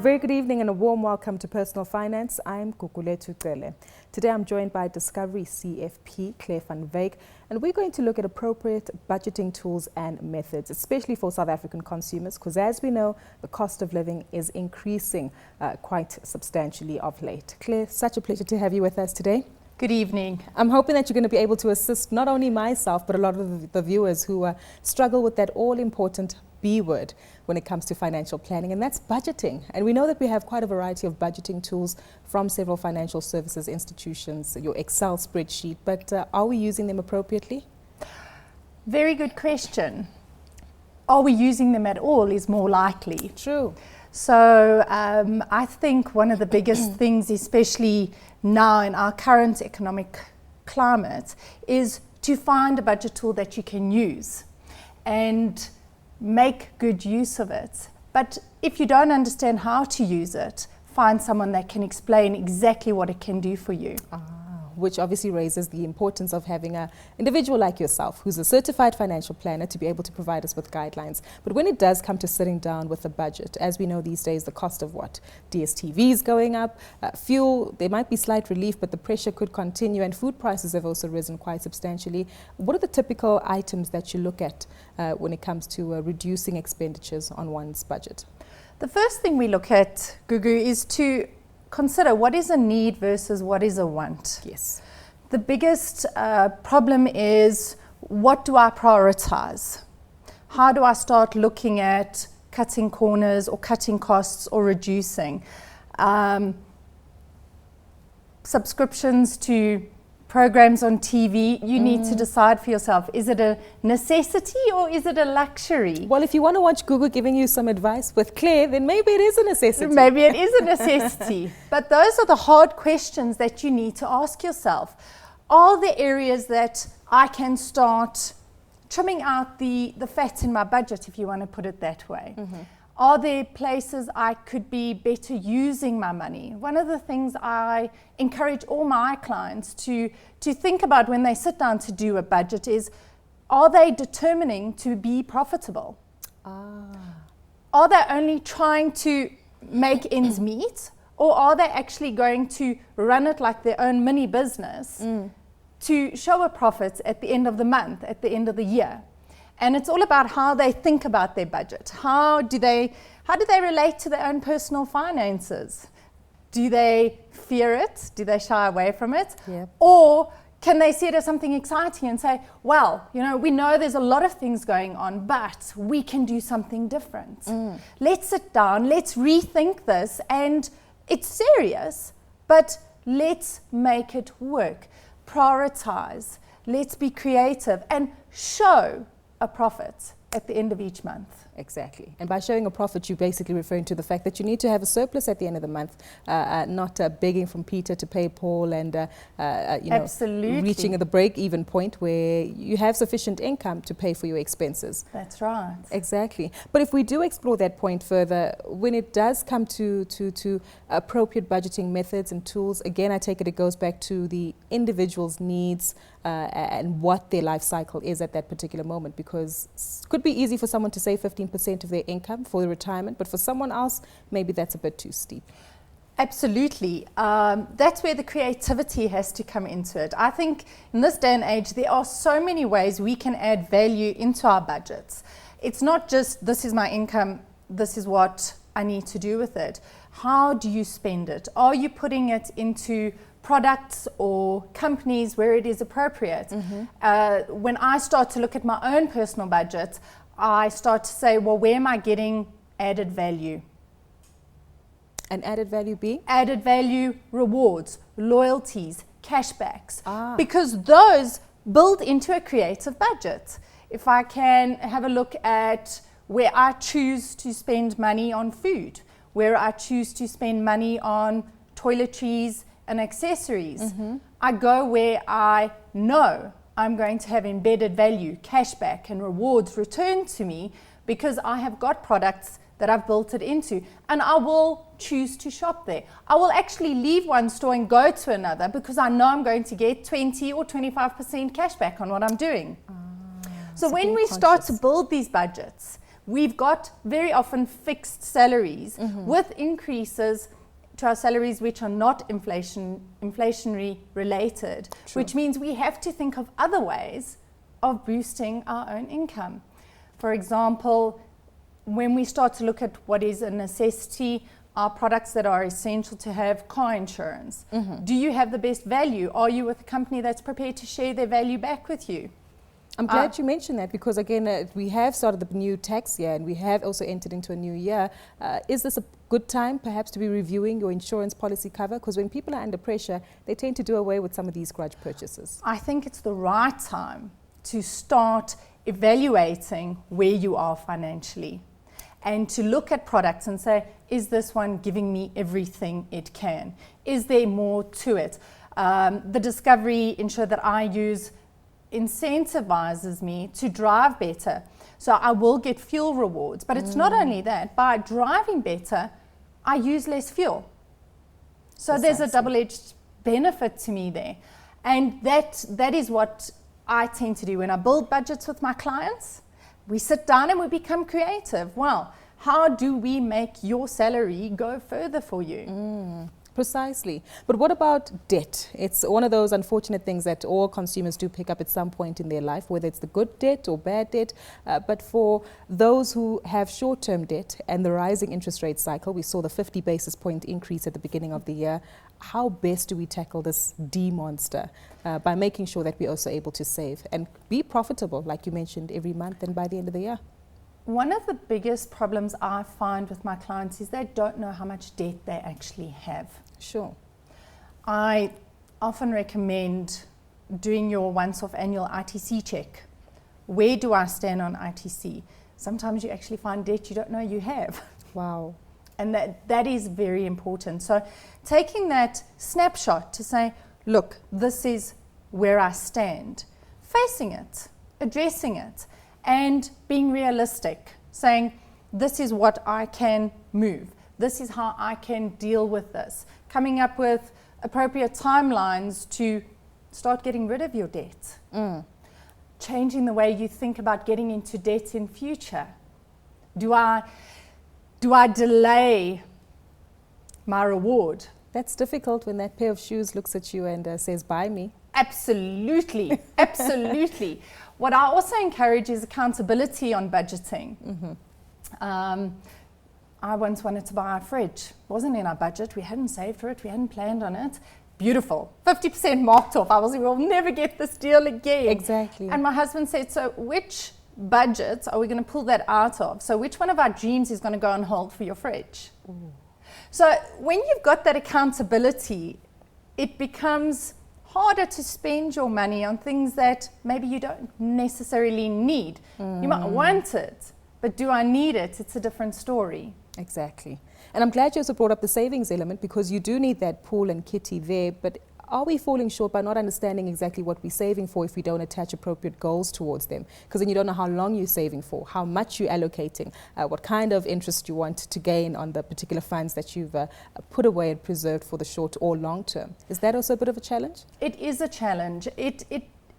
very good evening and a warm welcome to Personal Finance. I'm Gugulethu Cele. Today I'm joined by Discovery CFP, Claire van Wyk, and we're going to look at appropriate budgeting tools and methods, especially for South African consumers, because as we know, the cost of living is increasing quite substantially of late. Claire, such a pleasure to have you with us today. Good evening. I'm hoping that you're going to be able to assist not only myself, but a lot of the viewers who struggle with that all-important B word when it comes to financial planning, and that's budgeting. And we know that we have quite a variety of budgeting tools from several financial services institutions, your Excel spreadsheet, but are we using them appropriately? Very good question. Are we using them at all is more likely. True. So I think one of the biggest things, especially now in our current economic climate, is to find a budget tool that you can use and make good use of it. But if you don't understand how to use it, find someone that can explain exactly what it can do for you. Which obviously raises the importance of having an individual like yourself who's a certified financial planner to be able to provide us with guidelines. But when it does come to sitting down with a budget, as we know these days, the cost of DSTV is going up, fuel, there might be slight relief, but the pressure could continue, and food prices have also risen quite substantially. What are the typical items that you look at when it comes to reducing expenditures on one's budget? The first thing we look at, Gugu, is to consider what is a need versus what is a want. Yes. The biggest problem is, what do I prioritize? How do I start looking at cutting corners or cutting costs or reducing? Subscriptions to programs on TV, you need to decide for yourself, is it a necessity or is it a luxury? Well, if you want to watch Google giving you some advice with Claire, then maybe it is a necessity. Maybe it is a necessity. But those are the hard questions that you need to ask yourself. Are there areas that I can start trimming out the fat in my budget, if you want to put it that way? Are there places I could be better using my money? One of the things I encourage all my clients to think about when they sit down to do a budget is, are they determining to be profitable? Are they only trying to make ends meet, or are they actually going to run it like their own mini business to show a profit at the end of the month, at the end of the year? And it's all about how they think about their budget. How do they relate to their own personal finances? Do they fear it? Do they shy away from it? Yep. Or can they see it as something exciting and say, well, we know there's a lot of things going on, but we can do something different. Let's sit down, let's rethink this, and it's serious, but let's make it work. Prioritize, let's be creative, and show a profit at the end of each month. Exactly. And by showing a profit, you're basically referring to the fact that you need to have a surplus at the end of the month, not begging from Peter to pay Paul and Absolutely. Reaching the break-even point where you have sufficient income to pay for your expenses. That's right. Exactly. But if we do explore that point further, when it does come to appropriate budgeting methods and tools, again, I take it goes back to the individual's needs and what their life cycle is at that particular moment, because it could be easy for someone to save 15% of their income for retirement, but for someone else, maybe that's a bit too steep. Absolutely. That's where the creativity has to come into it. I think in this day and age, there are so many ways we can add value into our budgets. It's not just, this is my income, this is what I need to do with it. How do you spend it? Are you putting it into products or companies where it is appropriate? When I start to look at my own personal budget, I start to say, well, where am I getting added value? And added value being? Added value, rewards, loyalties, cashbacks, because those build into a creative budget. If I can have a look at where I choose to spend money on food, where I choose to spend money on toiletries and accessories, I go where I know I'm going to have embedded value, cashback and rewards returned to me, because I have got products that I've built it into, and I will choose to shop there. I will actually leave one store and go to another because I know I'm going to get 20 or 25% cashback on what I'm doing. So when we start to build these budgets, we've got very often fixed salaries with increases to our salaries which are not inflationary related, which means we have to think of other ways of boosting our own income. For example, when we start to look at what is a necessity, are products that are essential to have, car insurance. Do you have the best value? Are you with a company that's prepared to share their value back with you? I'm glad you mentioned that, because again, we have started the new tax year and we have also entered into a new year. Is this a good time perhaps to be reviewing your insurance policy cover? Because when people are under pressure, they tend to do away with some of these grudge purchases. I think it's the right time to start evaluating where you are financially and to look at products and say, is this one giving me everything it can? Is there more to it? The Discovery Insure that I use incentivizes me to drive better. So I will get fuel rewards, but it's not only that. By driving better, I use less fuel. So there's a double-edged benefit to me there. And that is what I tend to do when I build budgets with my clients. We sit down and we become creative. Well, how do we make your salary go further for you? Precisely. But what about debt? It's one of those unfortunate things that all consumers do pick up at some point in their life, whether it's the good debt or bad debt. But for those who have short-term debt and the rising interest rate cycle, we saw the 50 basis point increase at the beginning of the year. How best do we tackle this monster by making sure that we're also able to save and be profitable, like you mentioned, every month and by the end of the year? One of the biggest problems I find with my clients is they don't know how much debt they actually have. Sure. I often recommend doing your once-off annual ITC check. Where do I stand on ITC? Sometimes you actually find debt you don't know you have. Wow. And that is very important. So taking that snapshot to say, look, this is where I stand, facing it, addressing it, and being realistic, saying, this is what I can move. This is how I can deal with this. Coming up with appropriate timelines to start getting rid of your debt. Changing the way you think about getting into debt in future. Do I delay my reward? That's difficult when that pair of shoes looks at you and says, buy me. Absolutely, absolutely. What I also encourage is accountability on budgeting. I once wanted to buy a fridge. It wasn't in our budget. We hadn't saved for it. We hadn't planned on it. Beautiful. 50% marked off. I was like, we'll never get this deal again. Exactly. And my husband said, so which budget are we going to pull that out of? So which one of our dreams is going to go on hold for your fridge? So when you've got that accountability, it becomes harder to spend your money on things that maybe you don't necessarily need. You might want it, but do I need it? It's a different story. Exactly. And I'm glad you also brought up the savings element, because you do need that pool and kitty there. But are we falling short by not understanding exactly what we're saving for if we don't attach appropriate goals towards them? Because then you don't know how long you're saving for, how much you're allocating, what kind of interest you want to gain on the particular funds that you've put away and preserved for the short or long term. Is that also a bit of a challenge? It is a challenge.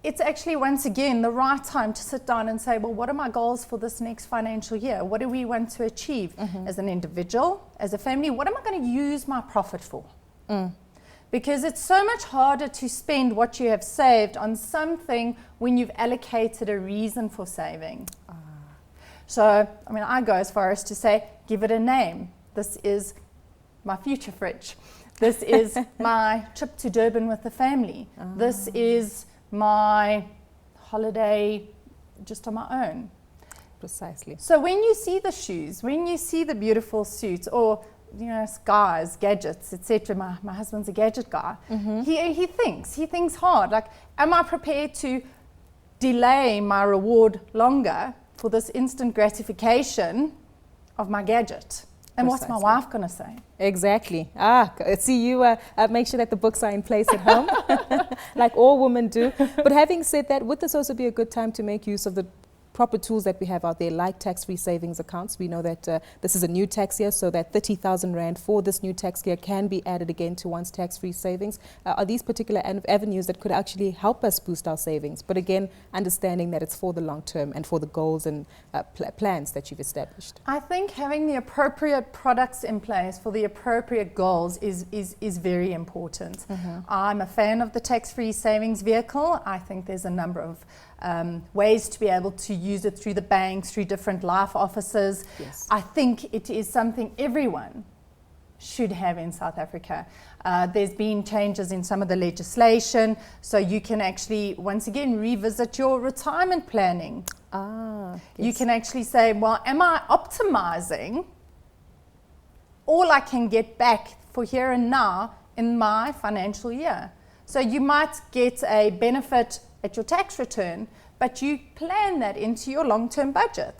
It's actually, once again, the right time to sit down and say, well, what are my goals for this next financial year? What do we want to achieve as an individual, as a family? What am I going to use my profit for? Because it's so much harder to spend what you have saved on something when you've allocated a reason for saving. So, I mean, I go as far as to say, give it a name. This is my future fridge. This is my trip to Durban with the family. This is my holiday just on my own. Precisely. So when you see the shoes, when you see the beautiful suits, or guys, gadgets, etc. My husband's a gadget guy. He thinks hard. Like, am I prepared to delay my reward longer for this instant gratification of my gadget? And what's my wife going to say? Exactly. See, you make sure that the books are in place at home, like all women do. But having said that, would this also be a good time to make use of the proper tools that we have out there, like tax-free savings accounts. We know that this is a new tax year, so that 30,000 Rand for this new tax year can be added again to one's tax-free savings. Are these particular avenues that could actually help us boost our savings? But again, understanding that it's for the long term and for the goals and plans that you've established. I think having the appropriate products in place for the appropriate goals is very important. I'm a fan of the tax-free savings vehicle. I think there's a number of ways to be able to use it through the banks, through different life offices. Yes. I think it is something everyone should have in South Africa. There's been changes in some of the legislation, so you can actually, once again, revisit your retirement planning. Yes. You can actually say, well, am I optimizing all I can get back for here and now in my financial year? So you might get a benefit at your tax return, but you plan that into your long-term budget.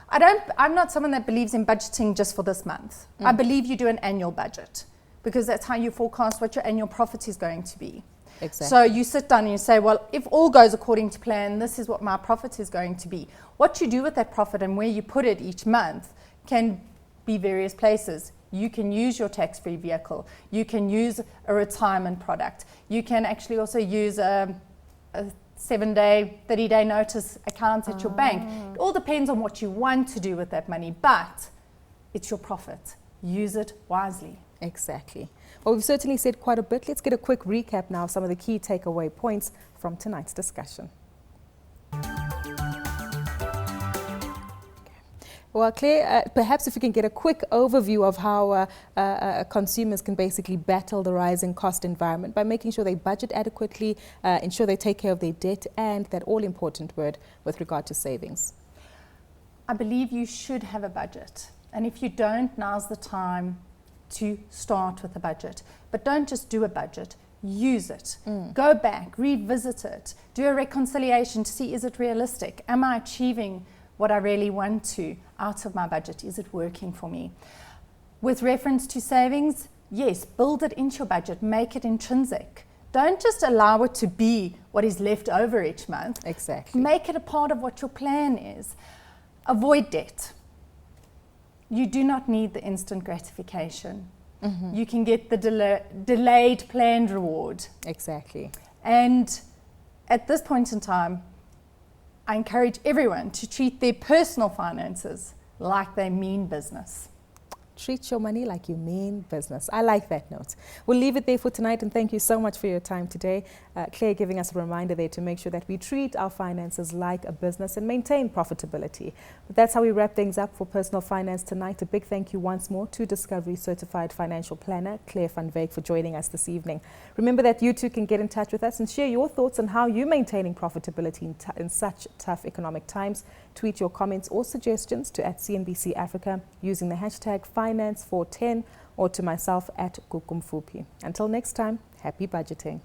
I'm not someone that believes in budgeting just for this month. I believe you do an annual budget, because that's how you forecast what your annual profit is going to be. Exactly. So you sit down and you say, well, if all goes according to plan, this is what my profit is going to be. What you do with that profit and where you put it each month can be various places. You can use your tax-free vehicle. You can use a retirement product. You can actually also use a 7-day, 30-day notice account at your bank. It all depends on what you want to do with that money, but it's your profit. Use it wisely. Exactly. Well, we've certainly said quite a bit. Let's get a quick recap now of some of the key takeaway points from tonight's discussion. Well, Claire, perhaps if we can get a quick overview of how consumers can basically battle the rising cost environment by making sure they budget adequately, ensure they take care of their debt, and that all-important word with regard to savings. I believe you should have a budget. And if you don't, now's the time to start with a budget. But don't just do a budget, use it. Go back, revisit it, do a reconciliation to see, is it realistic? Am I achieving what I really want to out of my budget? Is it working for me? With reference to savings, yes, build it into your budget, make it intrinsic. Don't just allow it to be what is left over each month. Exactly. Make it a part of what your plan is. Avoid debt. You do not need the instant gratification. You can get the delayed planned reward. Exactly. And at this point in time, I encourage everyone to treat their personal finances like they mean business. Treat your money like you mean business. I like that note. We'll leave it there for tonight, and thank you so much for your time today. Claire giving us a reminder there to make sure that we treat our finances like a business and maintain profitability. But that's how we wrap things up for Personal Finance tonight. A big thank you once more to Discovery Certified Financial Planner, Claire van Wyk, for joining us this evening. Remember that you too can get in touch with us and share your thoughts on how you're maintaining profitability in such tough economic times. Tweet your comments or suggestions to @CNBC Africa using the hashtag Finance410 or to myself @Gugulethu. Until next time, happy budgeting.